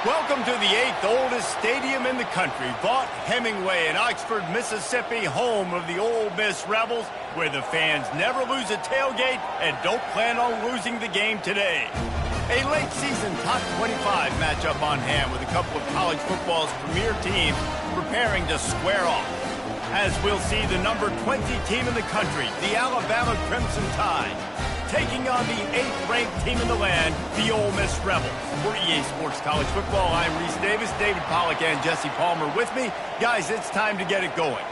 Welcome to the 8th oldest stadium in the country, Vaught Hemingway in Oxford, Mississippi, home of the Ole Miss Rebels, where the fans never lose a tailgate and don't plan on losing the game today. A late season top 25 matchup on hand with a couple of college football's premier teams preparing to square off. As we'll see the number 20 team in the country, the Alabama Crimson Tide, taking on the 8th-ranked team in the land, the Ole Miss Rebels. For EA Sports College Football, I'm Reese Davis, David Pollack, and Jesse Palmer with me. Guys, it's time to get it going.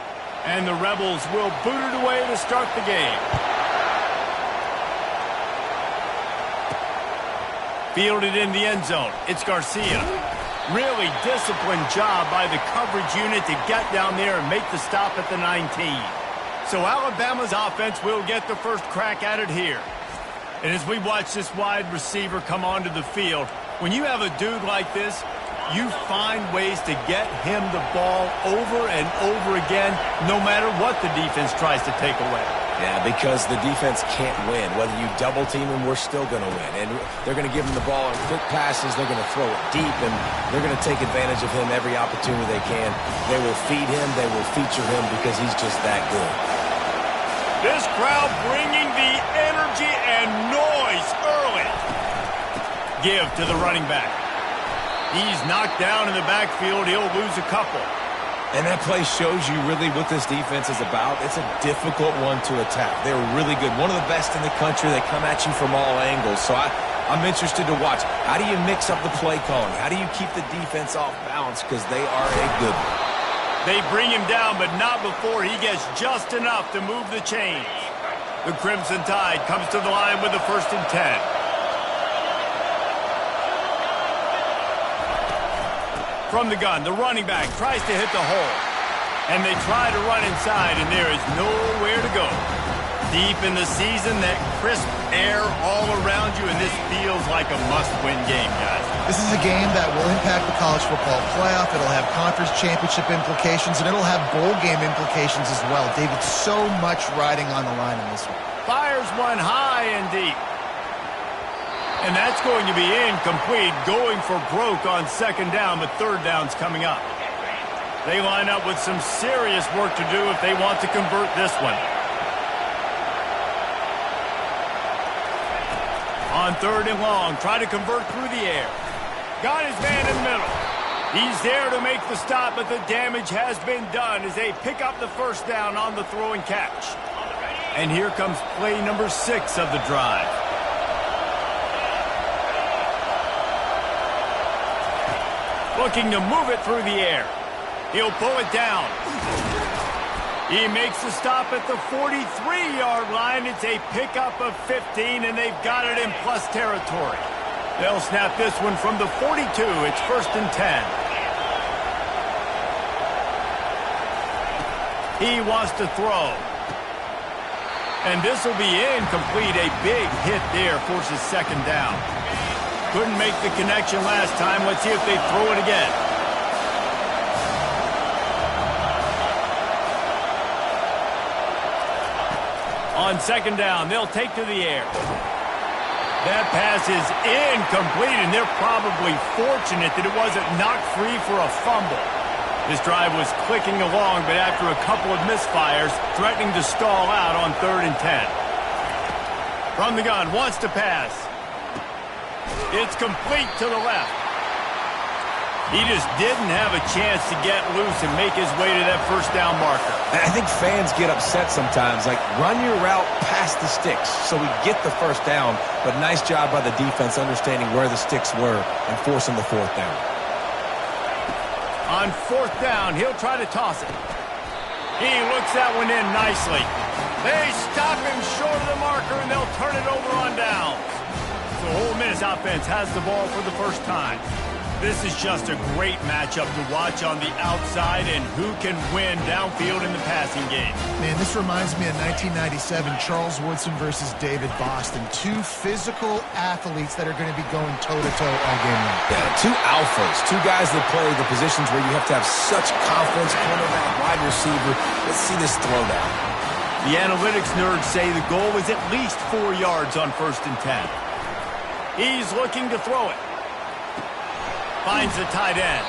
And the Rebels will boot it away to start the game. Fielded in the end zone, it's Garcia. Really disciplined job by the coverage unit to get down there and make the stop at the 19. So Alabama's offense will get the first crack at it here. And as we watch this wide receiver come onto the field, when you have a dude like this, you find ways to get him the ball over and over again, no matter what the defense tries to take away. Yeah, because the defense can't win. Whether you double team him, we're still going to win. And they're going to give him the ball in quick passes. They're going to throw it deep, and they're going to take advantage of him every opportunity they can. They will feed him. They will feature him because he's just that good. This crowd bringing the energy and noise early. Give to the running back. He's knocked down in the backfield. He'll lose a couple. And that play shows you really what this defense is about. It's a difficult one to attack. They're really good. One of the best in the country. They come at you from all angles. So I'm interested to watch. How do you mix up the play calling? How do you keep the defense off balance? Because they are a good one. They bring him down, but not before he gets just enough to move the chains. The Crimson Tide comes to the line with the 1st and 10. From the gun, the running back tries to hit the hole. And they try to run inside, and there is nowhere to go. Deep in the season, that crisp air all around you, and this feels like a must-win game, guys. This is a game that will impact the college football playoff. It'll have conference championship implications, and it'll have bowl game implications as well. David, so much riding on the line in this one. Fires one high and deep. And that's going to be incomplete, going for broke on 2nd down, but 3rd down's coming up. They line up with some serious work to do if they want to convert this one. On 3rd and long, try to convert through the air. Got his man in the middle. He's there to make the stop, but the damage has been done as they pick up the 1st down on the throw and catch. And here comes play number 6 of the drive. Looking to move it through the air. He'll pull it down. He makes the stop at the 43-yard line. It's a pickup of 15, and they've got it in plus territory. They'll snap this one from the 42. It's 1st and 10. He wants to throw. And this will be incomplete. A big hit there forces 2nd down. Couldn't make the connection last time. Let's see if they throw it again. On 2nd down, they'll take to the air. That pass is incomplete, and they're probably fortunate that it wasn't knocked free for a fumble. This drive was clicking along, but after a couple of misfires, threatening to stall out on 3rd and 10. From the gun, wants to pass. It's complete to the left. He just didn't have a chance to get loose and make his way to that 1st down marker. I think fans get upset sometimes, like run your route past the sticks so we get the 1st down, but nice job by the defense understanding where the sticks were and forcing the 4th down. On 4th down, he'll try to toss it. He looks that one in nicely. They stop him short of the marker, and they'll turn it over on down. So Ole Miss offense has the ball for the 1st time. This is just a great matchup to watch on the outside, and who can win downfield in the passing game. Man, this reminds me of 1997, Charles Woodson versus David Boston. 2 physical athletes that are going to be going toe-to-toe all game long. Yeah, 2 alphas, 2 guys that play the positions where you have to have such confidence, cornerback, wide receiver. Let's see this throwdown. The analytics nerds say the goal is at least 4 yards on 1st and 10. He's looking to throw it. finds the tight end.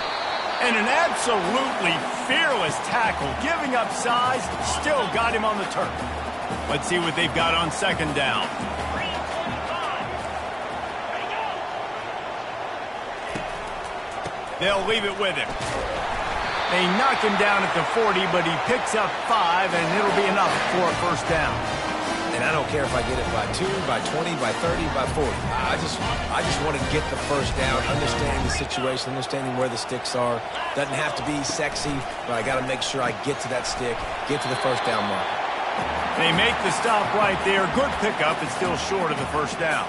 And an absolutely fearless tackle, giving up size, still got him on the turf. Let's see what they've got on second down. They'll leave it with him. They knock him down at the 40, but he picks up 5, and it'll be enough for a first down. And I don't care if I get it by 2, by 20, by 30, by 40. I just want to get the first down, understanding the situation, understanding where the sticks are. Doesn't have to be sexy, but I got to make sure I get to that stick, get to the first down mark. They make the stop right there. Good pickup. It's still short of the first down.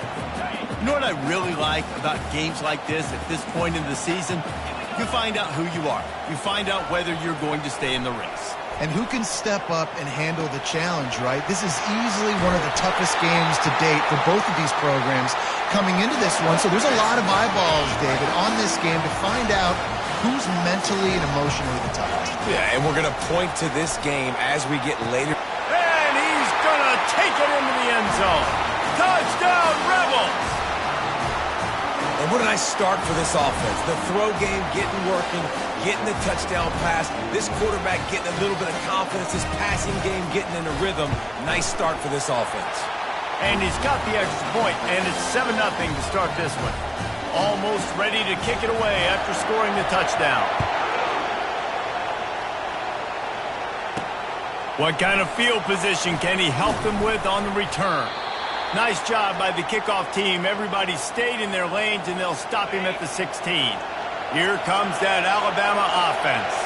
You know what I really like about games like this at this point in the season? You find out who you are. You find out whether you're going to stay in the race. And who can step up and handle the challenge, right? This is easily one of the toughest games to date for both of these programs coming into this one. So there's a lot of eyeballs, David, on this game to find out who's mentally and emotionally the toughest. Yeah, and we're going to point to this game as we get later. And he's going to take it into the end zone. Touchdown, Rebels! And what a nice start for this offense. The throw game getting working, getting the touchdown pass. This quarterback getting a little bit of confidence. This passing game getting in a rhythm. Nice start for this offense. And he's got the extra point, and it's 7-0 to start this one. Almost ready to kick it away after scoring the touchdown. What kind of field position can he help them with on the return? Nice job by the kickoff team. Everybody stayed in their lanes, and they'll stop him at the 16. Here comes that Alabama offense.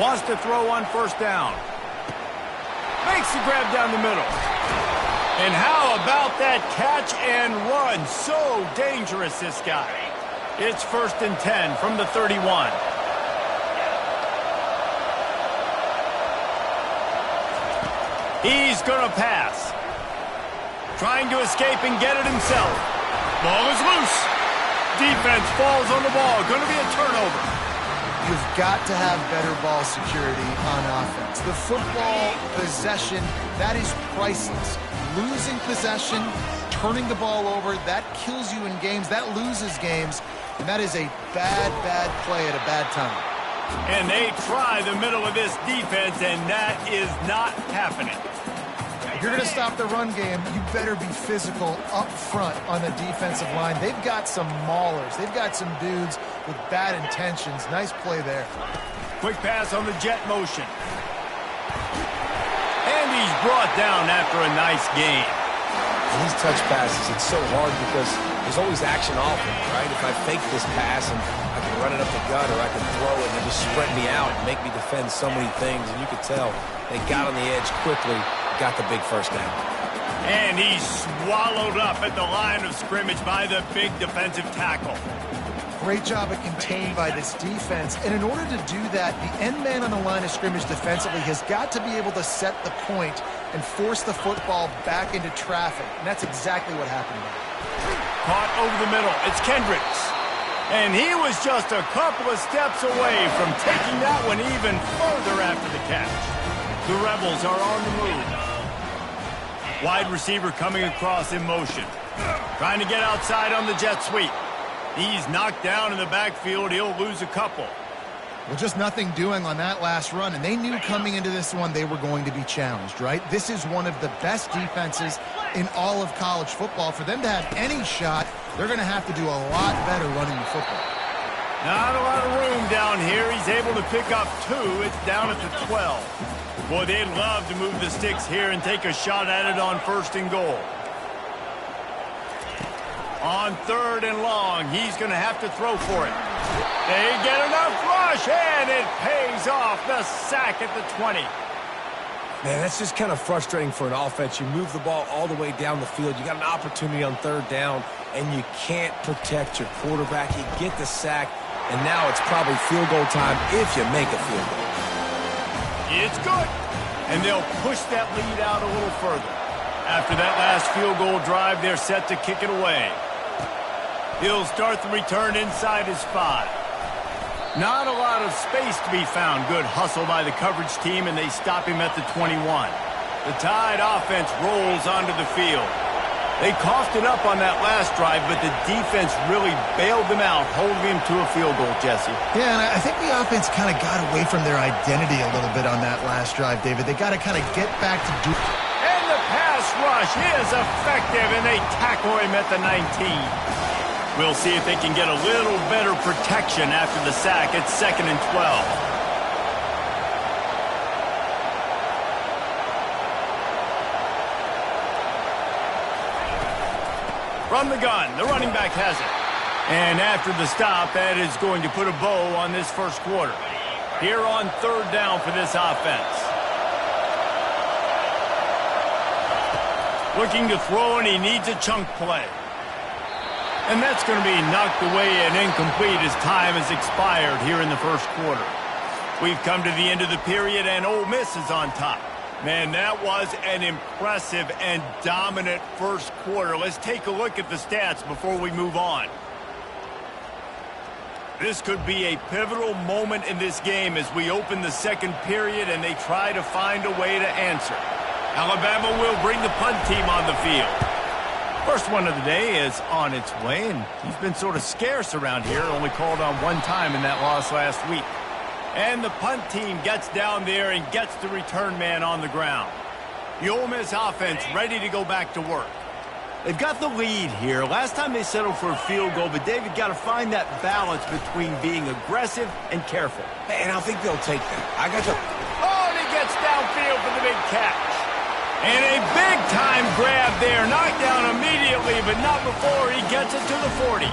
Wants to throw on first down. Makes the grab down the middle. And how about that catch and run? So dangerous, this guy. It's 1st and 10 from the 31. He's going to pass. Trying to escape and get it himself. Ball is loose. Defense falls on the ball. Going to be a turnover. You've got to have better ball security on offense. The football possession, that is priceless. Losing possession, turning the ball over, that kills you in games. That loses games. And that is a bad, bad play at a bad time. And they try the middle of this defense, and that is not happening. If you're going to stop the run game, you better be physical up front on the defensive line. They've got some maulers. They've got some dudes with bad intentions. Nice play there. Quick pass on the jet motion. And he's brought down after a nice gain. And these touch passes, it's so hard because there's always action off it, right? If I fake this pass and I can run it up the gut, or I can throw it and just spread me out and make me defend so many things. And you could tell they got on the edge quickly, got the big first down. And he's swallowed up at the line of scrimmage by the big defensive tackle. Great job of contained by this defense. And in order to do that, the end man on the line of scrimmage defensively has got to be able to set the point and force the football back into traffic. And that's exactly what happened there. Caught over the middle. It's Kendricks. And he was just a couple of steps away from taking that one even further after the catch. The Rebels are on the move. Wide receiver coming across in motion. Trying to get outside on the jet sweep. He's knocked down in the backfield. He'll lose a couple. Well, just nothing doing on that last run, and they knew coming into this one they were going to be challenged, right? This is one of the best defenses in all of college football. For them to have any shot, they're going to have to do a lot better running the football. Not a lot of room down here. He's able to pick up 2. It's down at the 12. Boy, they'd love to move the sticks here and take a shot at it on 1st and goal. On 3rd and long, he's going to have to throw for it. They get enough rush, and it pays off. The sack at the 20. Man, that's just kind of frustrating for an offense. You move the ball all the way down the field. You got an opportunity on 3rd down, and you can't protect your quarterback. You get the sack, and now it's probably field goal time if you make a field goal. It's good. And they'll push that lead out a little further. After that last field goal drive, they're set to kick it away. He'll start the return inside his 5. Not a lot of space to be found. Good hustle by the coverage team, and they stop him at the 21. The Tide offense rolls onto the field. They coughed it up on that last drive, but the defense really bailed them out, holding them to a field goal, Jesse. Yeah, and I think the offense kind of got away from their identity a little bit on that last drive, David. They got to kind of get back to do. And the pass rush is effective, and they tackle him at the 19. We'll see if they can get a little better protection after the sack. It's 2nd and 12. From the gun, the running back has it. And after the stop, that is going to put a bow on this first quarter. Here on 3rd down for this offense. Looking to throw, and he needs a chunk play. And that's going to be knocked away and incomplete as time has expired here in the first quarter. We've come to the end of the period, and Ole Miss is on top. Man, that was an impressive and dominant first quarter. Let's take a look at the stats before we move on. This could be a pivotal moment in this game as we open the second period and they try to find a way to answer. Alabama will bring the punt team on the field. First one of the day is on its way, and he's been sort of scarce around here, only called on one time in that loss last week. And the punt team gets down there and gets the return man on the ground. The Ole Miss offense ready to go back to work. They've got the lead here. Last time they settled for a field goal, but David got to find that balance between being aggressive and careful. And I think they'll take that. Oh, and he gets downfield for the big catch. And a big-time grab there. Knocked down immediately, but not before he gets it to the 40.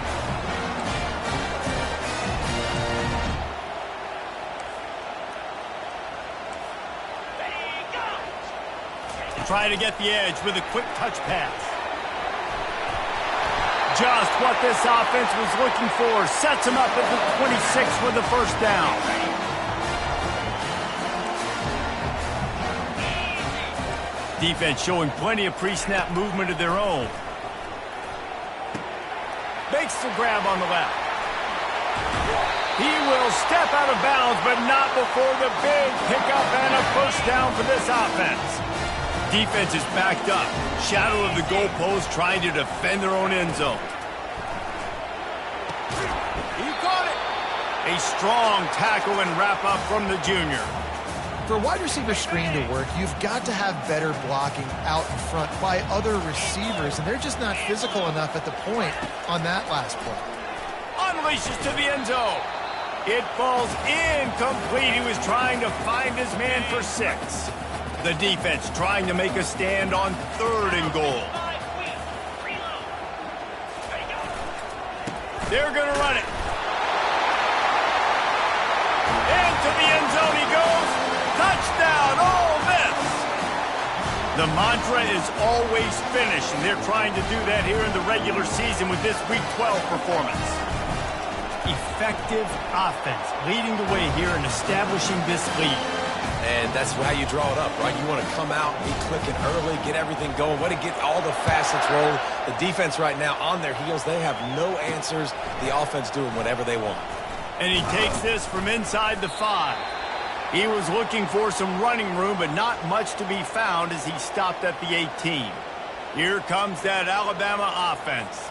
Trying to get the edge with a quick touch pass. Just what this offense was looking for. Sets him up at the 26 with the first down. Defense showing plenty of pre-snap movement of their own. Makes the grab on the left. He will step out of bounds, but not before the big pickup and a first down for this offense. Defense is backed up. Shadow of the goalpost trying to defend their own end zone. He caught it. A strong tackle and wrap up from the junior. For a wide receiver screen to work, you've got to have better blocking out in front by other receivers, and they're just not physical enough at the point on that last play. Unleashes to the end zone. It falls incomplete. He was trying to find his man for 6. The defense trying to make a stand on 3rd and goal. They're going to run it. Into the end zone he goes. Touchdown, Ole Miss. The mantra is always finish, and they're trying to do that here in the regular season with this Week 12 performance. Effective offense leading the way here and establishing this lead. And that's how you draw it up, right? You want to come out, be clicking early, get everything going, want to get all the facets rolling. The defense right now on their heels, they have no answers. The offense doing whatever they want. And he takes this from inside the 5. He was looking for some running room, but not much to be found as he stopped at the 18. Here comes that Alabama offense.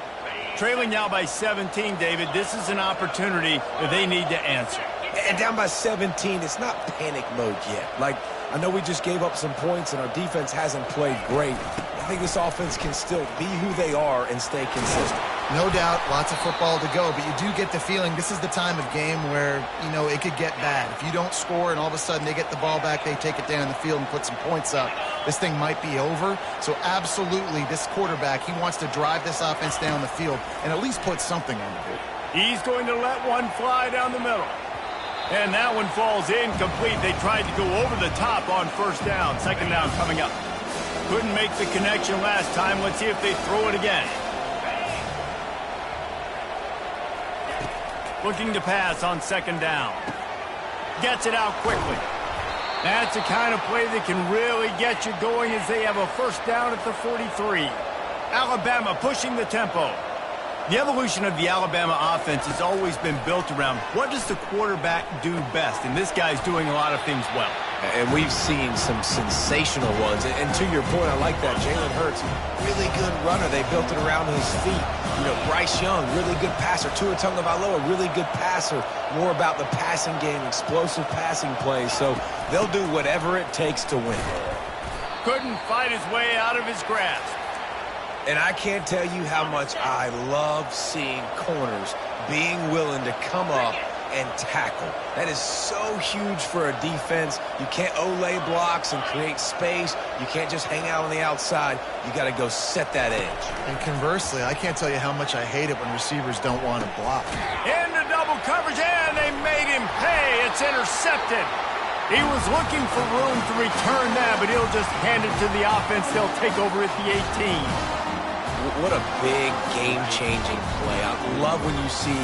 Trailing now by 17, David, this is an opportunity that they need to answer. And down by 17, it's not panic mode yet. Like, I know we just gave up some points and our defense hasn't played great. I think this offense can still be who they are and stay consistent. No doubt, lots of football to go, but you do get the feeling this is the time of game where, you know, it could get bad. If you don't score and all of a sudden they get the ball back, they take it down the field and put some points up, this thing might be over. So absolutely, this quarterback, he wants to drive this offense down the field and at least put something on the board. He's going to let one fly down the middle. And that one falls incomplete. They tried to go over the top on first down. 2nd down coming up. Couldn't make the connection last time. Let's see if they throw it again. Looking to pass on 2nd down. Gets it out quickly. That's the kind of play that can really get you going as they have a first down at the 43. Alabama pushing the tempo. The evolution of the Alabama offense has always been built around what does the quarterback do best, and this guy's doing a lot of things well. And we've seen some sensational ones. And to your point, I like that. Jalen Hurts, really good runner. They built it around his feet. You know, Bryce Young, really good passer. Tua Tagovailoa, really good passer. More about the passing game, explosive passing plays. So they'll do whatever it takes to win. Couldn't fight his way out of his grasp. And I can't tell you how much I love seeing corners being willing to come up and tackle. That is so huge for a defense. You can't olay blocks and create space. You can't just hang out on the outside. You got to go set that edge. And conversely, I can't tell you how much I hate it when receivers don't want to block. Into double coverage, and they made him pay. It's intercepted. He was looking for room to return that, but he'll just hand it to the offense. They'll take over at the 18. What a big game-changing play. I love when you see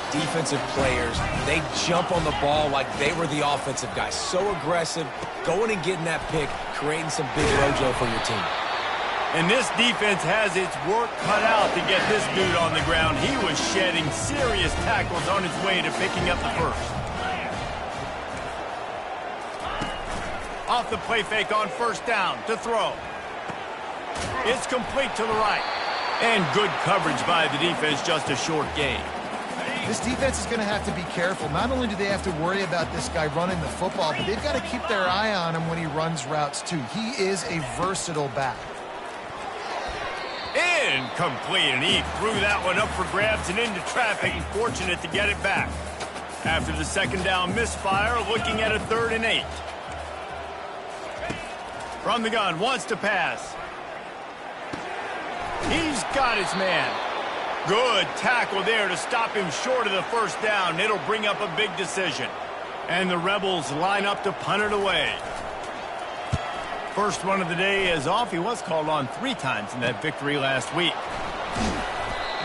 defensive players, they jump on the ball like they were the offensive guys. So aggressive, going and getting that pick, creating some big mojo for your team. And this defense has its work cut out to get this dude on the ground. He was shedding serious tackles on his way to picking up the first. Off the play fake on first down to throw. It's complete to the right. And good coverage by the defense, just a short gain. This defense is going to have to be careful. Not only do they have to worry about this guy running the football, but they've got to keep their eye on him when he runs routes too. He is a versatile back. Incomplete, and he threw that one up for grabs and into traffic, and fortunate to get it back. After the second down misfire, looking at a 3rd and 8. From the gun, wants to pass. He's got his man. Good tackle there to stop him short of the first down. It'll bring up a big decision. And the Rebels line up to punt it away. First one of the day is off. He was called on 3 times in that victory last week.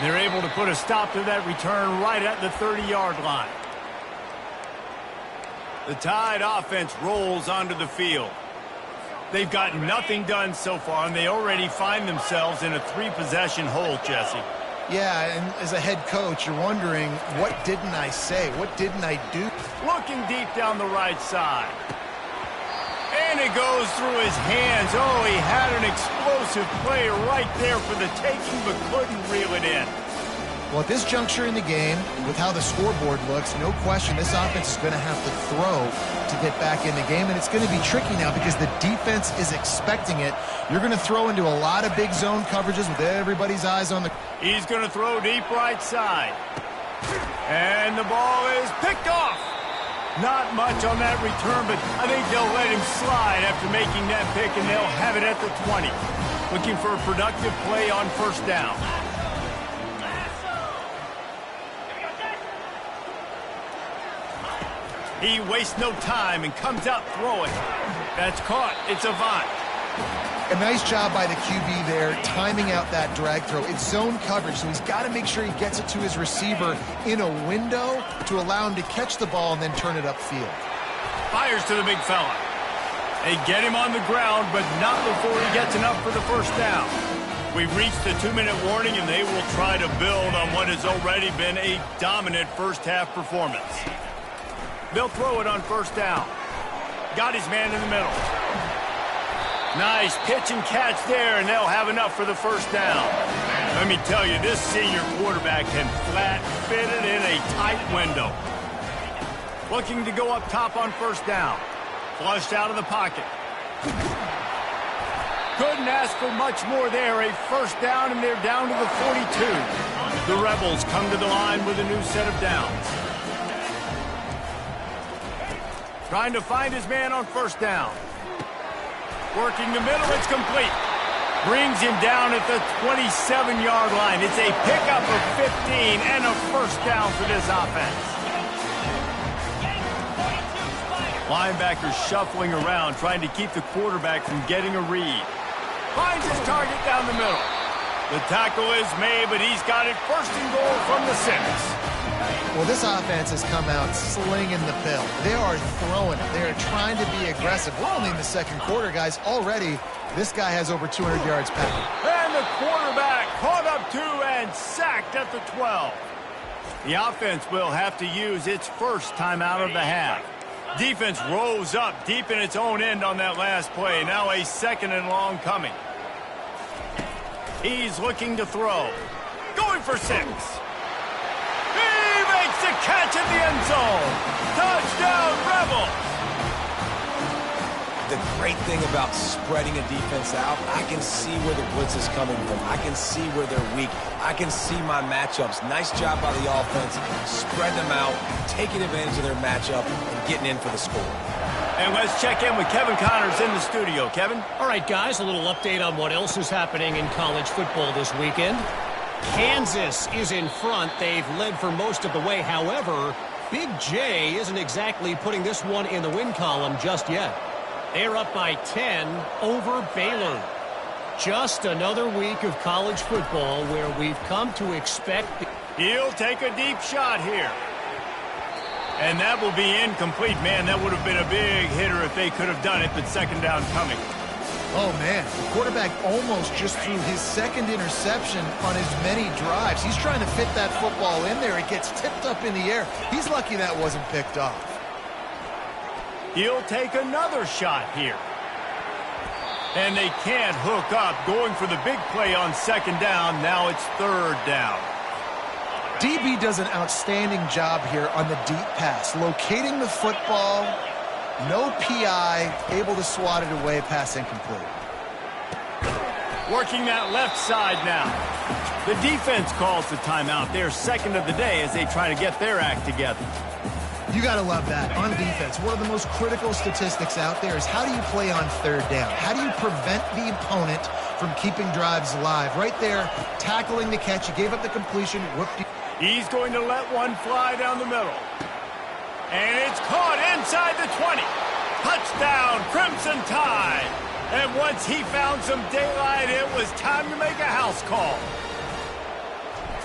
They're able to put a stop to that return right at the 30-yard line. The Tide offense rolls onto the field. They've got nothing done so far, and they already find themselves in a 3-possession hole, Jesse. Yeah, and as a head coach, you're wondering, what didn't I say? What didn't I do? Looking deep down the right side. And it goes through his hands. Oh, he had an explosive play right there for the taking, but couldn't reel it in. Well, at this juncture in the game, with how the scoreboard looks, no question this offense is going to have to throw to get back in the game, and it's going to be tricky now because the defense is expecting it. You're going to throw into a lot of big zone coverages with everybody's eyes on the... He's going to throw deep right side. And the ball is picked off. Not much on that return, but I think they'll let him slide after making that pick, and they'll have it at the 20. Looking for a productive play on first down. He wastes no time and comes out throwing. That's caught. It's Avant. A nice job by the QB there, timing out that drag throw. It's zone coverage, so he's got to make sure he gets it to his receiver in a window to allow him to catch the ball and then turn it upfield. Fires to the big fella. They get him on the ground, but not before he gets enough for the first down. We've reached the 2-minute warning, and they will try to build on what has already been a dominant first-half performance. They'll throw it on first down. Got his man in the middle. Nice pitch and catch there, and they'll have enough for the first down. Let me tell you, this senior quarterback can flat fit it in a tight window. Looking to go up top on first down. Flushed out of the pocket. Couldn't ask for much more there. A first down, and they're down to the 42. The Rebels come to the line with a new set of downs. Trying to find his man on first down. Working the middle, it's complete. Brings him down at the 27-yard line. It's a pickup of 15 and a first down for this offense. Linebacker shuffling around, trying to keep the quarterback from getting a read. Finds his target down the middle. The tackle is made, but he's got it first and goal from the 6. Well, this offense has come out slinging the pill. They are throwing it. They are trying to be aggressive. We're only in the second quarter, guys. Already, this guy has over 200 yards passing. And the quarterback caught up to and sacked at the 12. The offense will have to use its first timeout of the half. Defense rose up deep in its own end on that last play. Now a 2nd and long coming. He's looking to throw. Going for 6. He makes the catch at the end zone. Touchdown, Rebels. The great thing about spreading a defense out, I can see where the blitz is coming from. I can see where they're weak. I can see my matchups. Nice job by the offense. Spread them out, taking advantage of their matchup, and getting in for the score. And let's check in with Kevin Connors in the studio. Kevin? All right, guys, a little update on what else is happening in college football this weekend. Kansas is in front. They've led for most of the way. However, Big J isn't exactly putting this one in the win column just yet. They're up by 10 over Baylor. Just another week of college football where we've come to expect. He'll take a deep shot here. And that will be incomplete. Man, that would have been a big hitter if they could have done it, but 2nd down coming. Oh, man, the quarterback almost just threw his 2nd interception on as many drives. He's trying to fit that football in there. It gets tipped up in the air. He's lucky that wasn't picked off. He'll take another shot here. And they can't hook up. Going for the big play on 2nd down. Now it's 3rd down. DB does an outstanding job here on the deep pass. Locating the football, no PI, able to swat it away, pass incomplete. Working that left side now. The defense calls the timeout. They're 2nd of the day as they try to get their act together. You got to love that. On defense, one of the most critical statistics out there is how do you play on 3rd down? How do you prevent the opponent from keeping drives alive? Right there, tackling the catch. You gave up the completion. Whooped. He's going to let one fly down the middle. And it's caught inside the 20. Touchdown, Crimson Tide. And once he found some daylight, it was time to make a house call.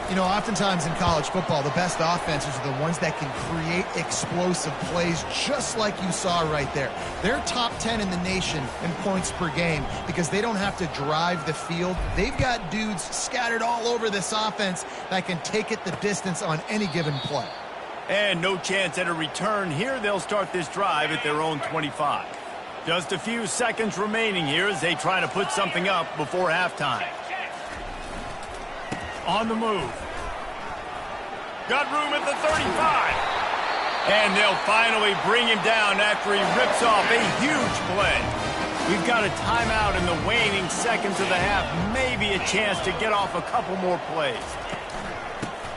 You know, oftentimes in college football, the best offenses are the ones that can create explosive plays, just like you saw right there. They're top 10 in the nation in points per game because they don't have to drive the field. They've got dudes scattered all over this offense that can take it the distance on any given play. And no chance at a return here. They'll start this drive at their own 25. Just a few seconds remaining here as they try to put something up before halftime. On the move. Got room at the 35. And they'll finally bring him down after he rips off a huge play. We've got a timeout in the waning seconds of the half. Maybe a chance to get off a couple more plays.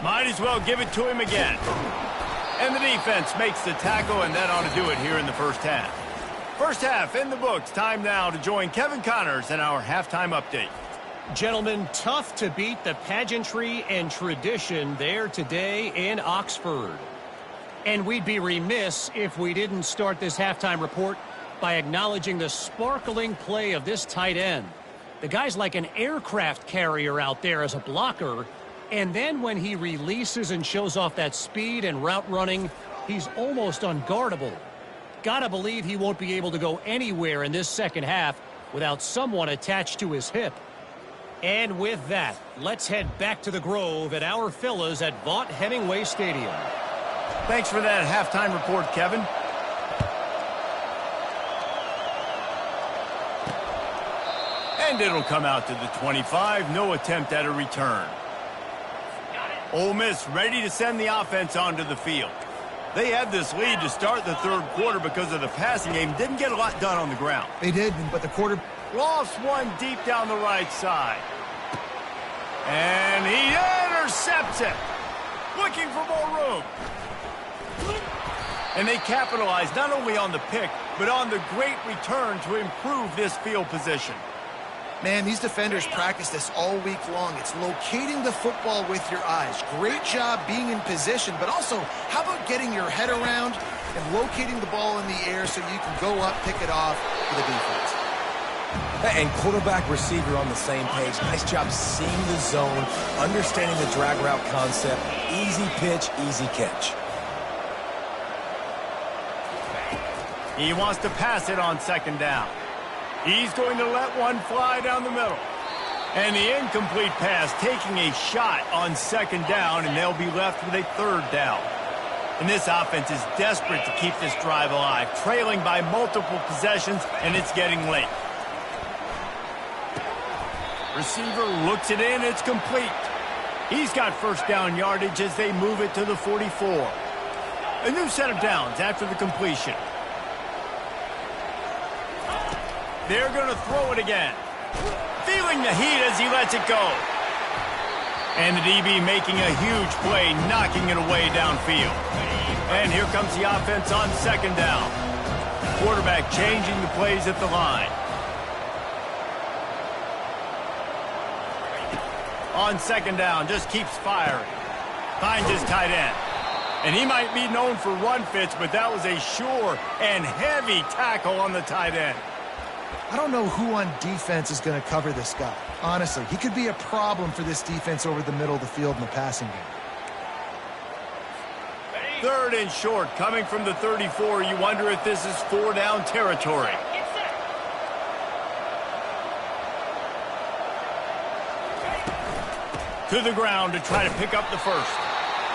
Might as well give it to him again. And the defense makes the tackle, and that ought to do it here in the first half. First half in the books. Time now to join Kevin Connors in our halftime update. Gentlemen, tough to beat the pageantry and tradition there today in Oxford. And we'd be remiss if we didn't start this halftime report by acknowledging the sparkling play of this tight end. The guy's like an aircraft carrier out there as a blocker, and then when he releases and shows off that speed and route running, he's almost unguardable. Gotta believe he won't be able to go anywhere in this second half without someone attached to his hip. And with that, let's head back to the Grove at our fellas at Vaught Hemingway Stadium. Thanks for that halftime report, Kevin. And it'll come out to the 25. No attempt at a return. Ole Miss ready to send the offense onto the field. They had this lead to start the 3rd quarter because of the passing game. Didn't get a lot done on the ground. They did, but the quarter lost one deep down the right side. And he intercepts it. Looking for more room. And they capitalized not only on the pick, but on the great return to improve this field position. Man, these defenders practice this all week long. It's locating the football with your eyes. Great job being in position, but also, how about getting your head around and locating the ball in the air so you can go up, pick it off for the defense. And quarterback, receiver on the same page. Nice job seeing the zone, understanding the drag route concept. Easy pitch, easy catch. He wants to pass it on 2nd down. He's going to let one fly down the middle. And the incomplete pass taking a shot on second down, and they'll be left with a third down. And this offense is desperate to keep this drive alive, trailing by multiple possessions, and it's getting late. Receiver looks it in, it's complete. He's got first down yardage as they move it to the 44. A new set of downs after the completion. They're going to throw it again. Feeling the heat as he lets it go. And the DB making a huge play, knocking it away downfield. And here comes the offense on second down. Quarterback changing the plays at the line. On second down, just keeps firing. Finds his tight end. And he might be known for run fits, but that was a sure and heavy tackle on the tight end. I don't know who on defense is going to cover this guy. Honestly, he could be a problem for this defense over the middle of the field in the passing game. Third and short, coming from the 34. You wonder if this is 4-down territory. To the ground to try to pick up the first.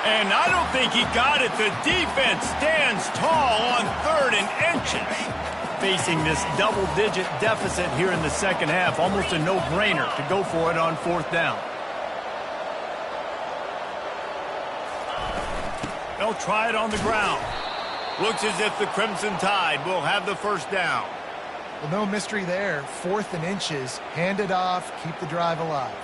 And I don't think he got it. The defense stands tall on 3rd and inches. Facing this double-digit deficit here in the second half, almost a no-brainer to go for it on 4th down. They'll try it on the ground. Looks as if the Crimson Tide will have the first down. Well, no mystery there. 4th and inches. Hand it off. Keep the drive alive.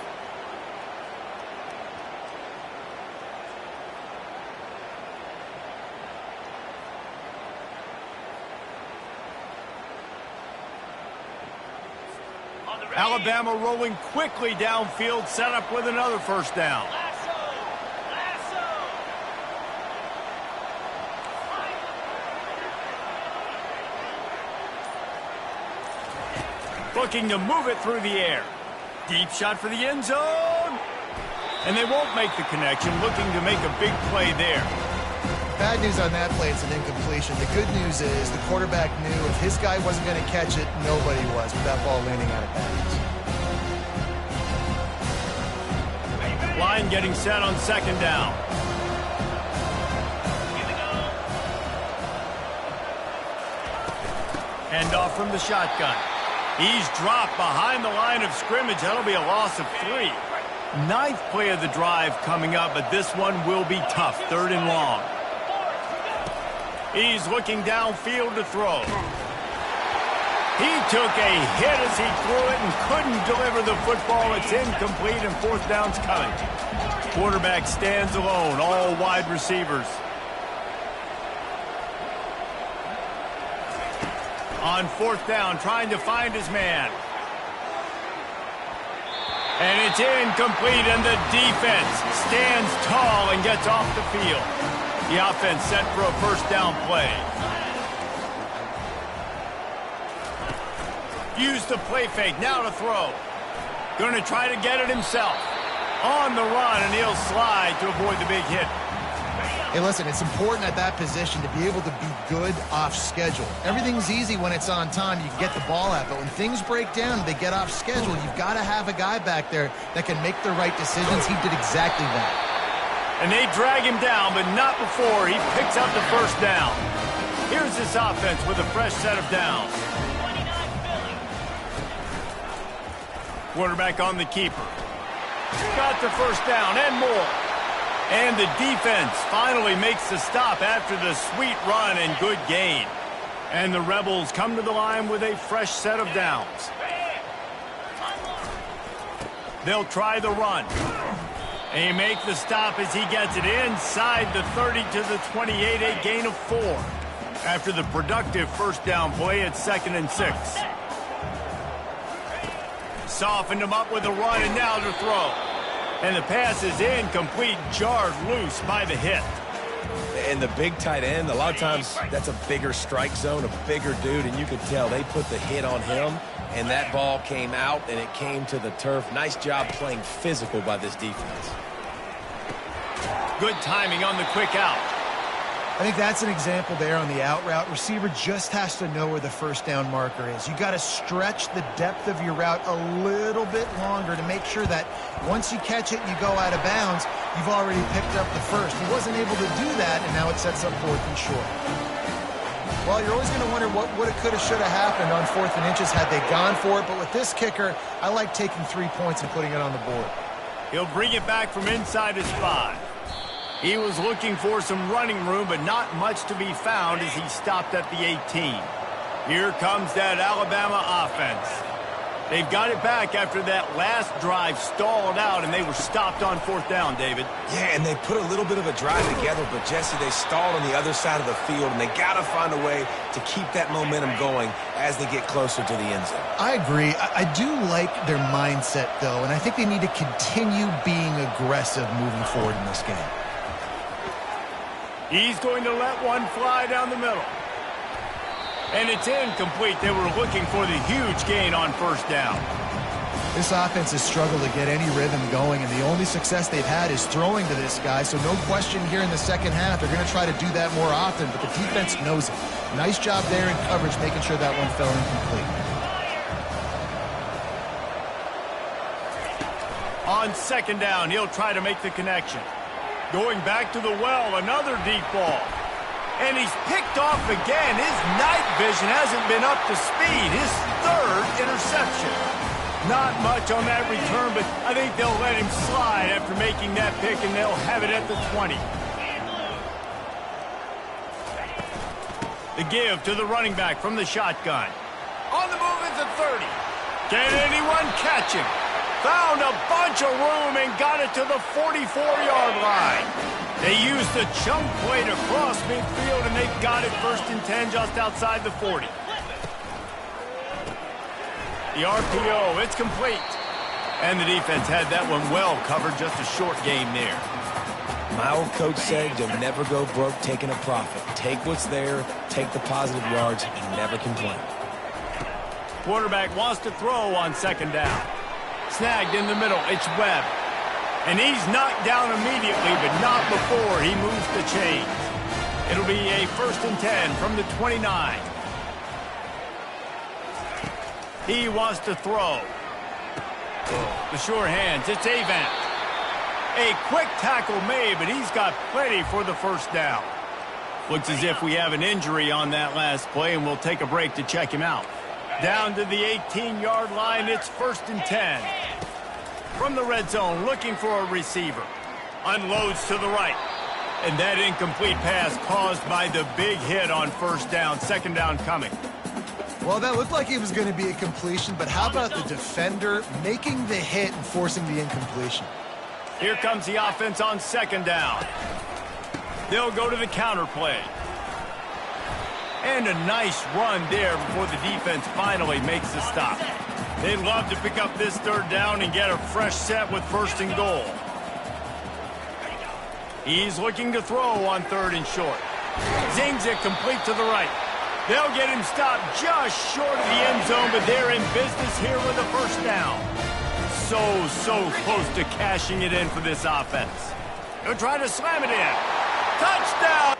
Alabama rolling quickly downfield, set up with another first down. Looking to move it through the air. Deep shot for the end zone. And they won't make the connection, looking to make a big play there. Bad news on that play, it's an incompletion. The good news is the quarterback knew if his guy wasn't going to catch it, nobody was with that ball landing out of bounds. Line getting set on second down. Hand off from the shotgun. He's dropped behind the line of scrimmage. That'll be a loss of 3. 9th play of the drive coming up, but this one will be tough. 3rd and long. He's looking downfield to throw. He took a hit as he threw it and couldn't deliver the football. It's incomplete and 4th down's coming. Quarterback stands alone, all wide receivers. On 4th down, trying to find his man. And it's incomplete, and the defense stands tall and gets off the field. The offense set for a first down play. Use the play fake, now to throw. Going to try to get it himself. On the run, and he'll slide to avoid the big hit. Hey, listen, it's important at that position to be able to be good off schedule. Everything's easy when it's on time. You can get the ball out, but when things break down and they get off schedule, you've got to have a guy back there that can make the right decisions. He did exactly that. And they drag him down, but not before he picks up the first down. Here's this offense with a fresh set of downs. Quarterback on the keeper. Got the first down and more. And the defense finally makes the stop after the sweet run and good gain. And the Rebels come to the line with a fresh set of downs. They'll try the run. They make the stop as he gets it inside the 30 to the 28, a gain of 4. After the productive first down play at 2nd and 6. Softened him up with a run, and now to throw. And the pass is incomplete, jarred loose by the hit. And the big tight end, a lot of times that's a bigger strike zone, a bigger dude, and you could tell they put the hit on him, and that ball came out, and it came to the turf. Nice job playing physical by this defense. Good timing on the quick out. I think that's an example there on the out route. Receiver just has to know where the first down marker is. You got to stretch the depth of your route a little bit longer to make sure that once you catch it and you go out of bounds, you've already picked up the first. He wasn't able to do that, and now it sets up 4th and short. Well, you're always going to wonder what would have, could have, should have happened on 4th and inches had they gone for it. But with this kicker, I like taking 3 points and putting it on the board. He'll bring it back from inside his 5. He was looking for some running room, but not much to be found as he stopped at the 18. Here comes that Alabama offense. They've got it back after that last drive stalled out, and they were stopped on 4th down, David. Yeah, and they put a little bit of a drive together, but, Jesse, they stalled on the other side of the field, and they got to find a way to keep that momentum going as they get closer to the end zone. I agree. I do like their mindset, though, and I think they need to continue being aggressive moving forward in this game. He's going to let one fly down the middle. And it's incomplete. They were looking for the huge gain on 1st down. This offense has struggled to get any rhythm going, and the only success they've had is throwing to this guy. So no question here in the second half, they're going to try to do that more often, but the defense knows it. Nice job there in coverage, making sure that one fell incomplete. On 2nd down, he'll try to make the connection. Going back to the well, another deep ball. And he's picked off again. His night vision hasn't been up to speed. His 3rd interception. Not much on that return, but I think they'll let him slide after making that pick, and they'll have it at the 20. The give to the running back from the shotgun. On the move is the 30. Can anyone catch him? Found a bunch of room and got it to the 44-yard line. They used the chunk play to cross midfield, and they've got it 1st and 10 just outside the 40. The RPO, it's complete. And the defense had that one well covered, just a short game there. My old coach said you'll never go broke taking a profit. Take what's there, take the positive yards, and never complain. Quarterback wants to throw on 2nd down. Snagged in the middle, it's Webb. And he's knocked down immediately, but not before he moves the chains. It'll be a 1st and 10 from the 29. He wants to throw. The sure hands, it's Avant. A quick tackle made, but he's got plenty for the 1st down. Looks as if we have an injury on that last play, and we'll take a break to check him out. Down to the 18-yard line, it's 1st and 10. From the red zone, looking for a receiver. Unloads to the right. And that incomplete pass caused by the big hit on 1st down. 2nd down coming. Well, that looked like it was going to be a completion, but how about the defender making the hit and forcing the incompletion? Here comes the offense on 2nd down. They'll go to the counter play. And a nice run there before the defense finally makes the stop. They'd love to pick up this 3rd down and get a fresh set with 1st and goal. He's looking to throw on 3rd and short. Zings it complete to the right. They'll get him stopped just short of the end zone, but they're in business here with a 1st down. So close to cashing it in for this offense. He'll try to slam it in. Touchdown,